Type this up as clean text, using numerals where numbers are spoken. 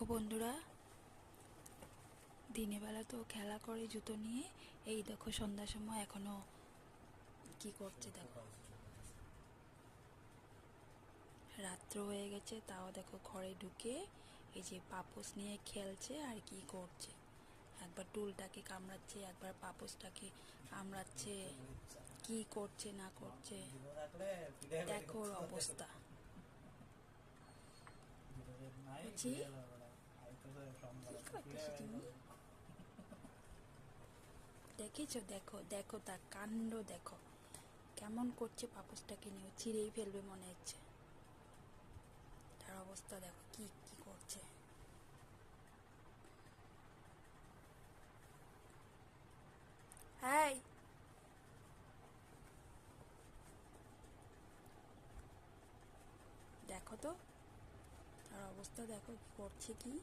দেখো বন্ধুরা, দিনের বেলা তো খেলা করে জুতো নিয়ে, এই দেখো সন্ধ্যার সময় এখনো কি করছে দেখো। রাত্র হয়ে গেছে তাও দেখো ঘরে ঢুকে এই যে পাপোশ নিয়ে খেলছে আর কি করছে। একবার টুলটাকে কামড়াচ্ছে, একবার পাপোশটাকে কামড়াচ্ছে, কি করছে না করছে দেখো ওর অবস্থা। বুঝি কি করতেছো তুমি? দেখেছো? দেখো দেখো তার কাণ্ড দেখো, কেমন করছে। পাপোশটাকে নিয়ে ছিঁড়েই ফেলবে মনে হচ্ছে। তার অবস্থা দেখো কি কি করছে। হ্যাঁ, দেখো তো তার অবস্থা দেখো কি করছে কি।